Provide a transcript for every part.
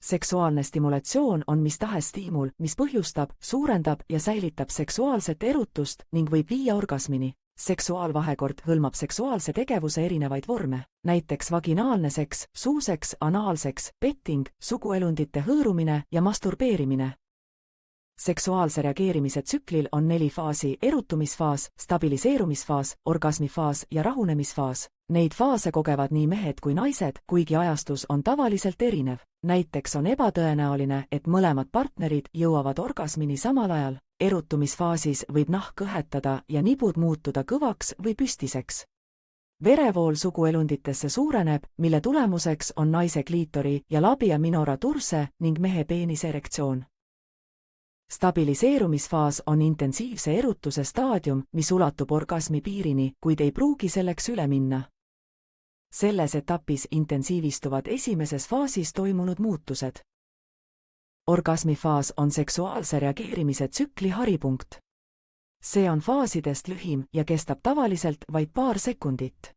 Seksuaalne stimulatsioon on mis tahes stiimul, mis põhjustab, suurendab ja säilitab seksuaalset erutust ning võib viia orgasmini. Seksuaalvahekord hõlmab seksuaalse tegevuse erinevaid vorme, näiteks vaginaalne seks, suuseks, anaalseks, petting, suguelundite hõõrumine ja masturbeerimine. Seksuaalse reageerimise tsüklil on 4 faasi: erutumisfaas, stabiliseerumisfaas, orgasmifaas ja rahunemisfaas. Neid faase kogevad nii mehed kui naised, kuigi ajastus on tavaliselt erinev. Näiteks on ebatõenäoline, et mõlemad partnerid jõuavad orgasmini samal ajal. Erutumisfaasis võib nahk kõhetada ja nibud muutuda kõvaks või püstiseks. Verevool suguelunditesse suureneb, mille tulemuseks on naise kliitori ja labia minora turse ning mehe peenise erektsioon. Stabiliseerumisfaas on intensiivse erutuse staadium, mis ulatub orgasmi piirini, kuid ei pruugi selleks üle minna. Selles etapis intensiivistuvad esimeses faasis toimunud muutused. Orgasmifaas on seksuaalse reageerimise tsükli haripunkt. See on faasidest lühim ja kestab tavaliselt vaid paar sekundit.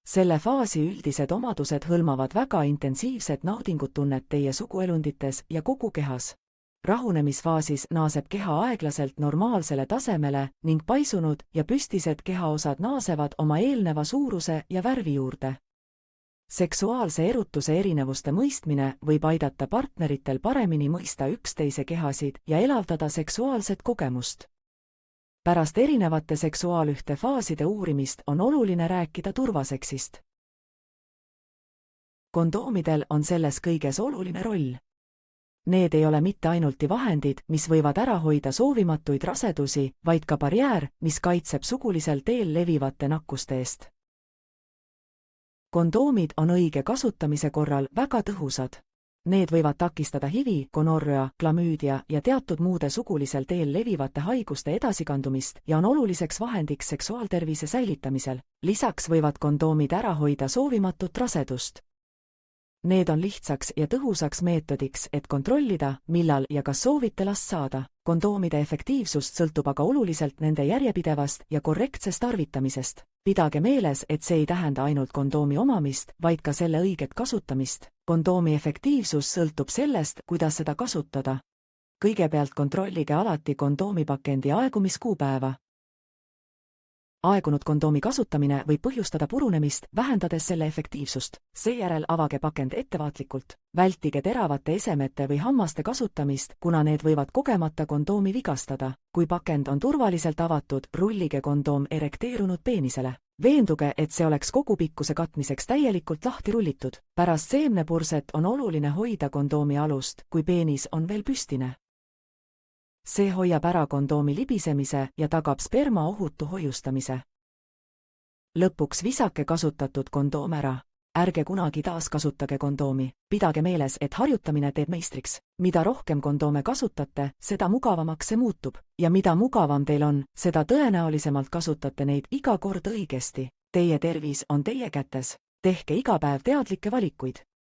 Selle faasi üldised omadused hõlmavad väga intensiivset naudingutunnet teie suguelundites ja kogu kehas. Rahunemisfaasis naaseb keha aeglaselt normaalsele tasemele ning paisunud ja püstised kehaosad naasevad oma eelneva suuruse ja värvi juurde. Seksuaalse erutuse erinevuste mõistmine võib aidata partneritel paremini mõista üksteise kehasid ja elavdada seksuaalset kogemust. Pärast erinevate seksuaalühte faaside uurimist on oluline rääkida turvaseksist. Kondoomidel on selles kõiges oluline roll. Need ei ole mitte ainult vahendid, mis võivad ära hoida soovimatuid rasedusi, vaid ka barjäär, mis kaitseb sugulisel teel levivate nakkuste eest. Kondoomid on õige kasutamise korral väga tõhusad. Need võivad takistada HIV, gonorrea, klamüüdia ja teatud muude sugulisel teel levivate haiguste edasikandumist ja on oluliseks vahendiks seksuaaltervise säilitamisel. Lisaks võivad kondoomid ära hoida soovimatut rasedust. Need on lihtsaks ja tõhusaks meetodiks, et kontrollida, millal ja kas soovite last saada. Kondoomide efektiivsust sõltub aga oluliselt nende järjepidevast ja korrektsest tarvitamisest. Pidage meeles, et see ei tähenda ainult kondoomi omamist, vaid ka selle õiget kasutamist. Kondoomi efektiivsus sõltub sellest, kuidas seda kasutada. Kõigepealt kontrollige alati kondoomipakendi aegumiskuupäeva. Aegunud kondoomi kasutamine võib põhjustada purunemist, vähendades selle efektiivsust. Seejärel avage pakend ettevaatlikult. Vältige teravate esemete või hammaste kasutamist, kuna need võivad kogemata kondoomi vigastada. Kui pakend on turvaliselt avatud, rullige kondoom erekteerunud peenisele. Veenduge, et see oleks kogu pikkuse katmiseks täielikult lahti rullitud. Pärast seemnepurset on oluline hoida kondoomi alust, kui peenis on veel püstine. See hoiab ära kondoomi libisemise ja tagab sperma ohutu hoiustamise. Lõpuks visake kasutatud kondoom ära. Ärge kunagi taaskasutage kondoomi. Pidage meeles, et harjutamine teeb meistriks. Mida rohkem kondoome kasutate, seda mugavamaks see muutub. Ja mida mugavam teil on, seda tõenäolisemalt kasutate neid iga kord õigesti. Teie tervis on teie kätes. Tehke iga päev teadlikke valikuid.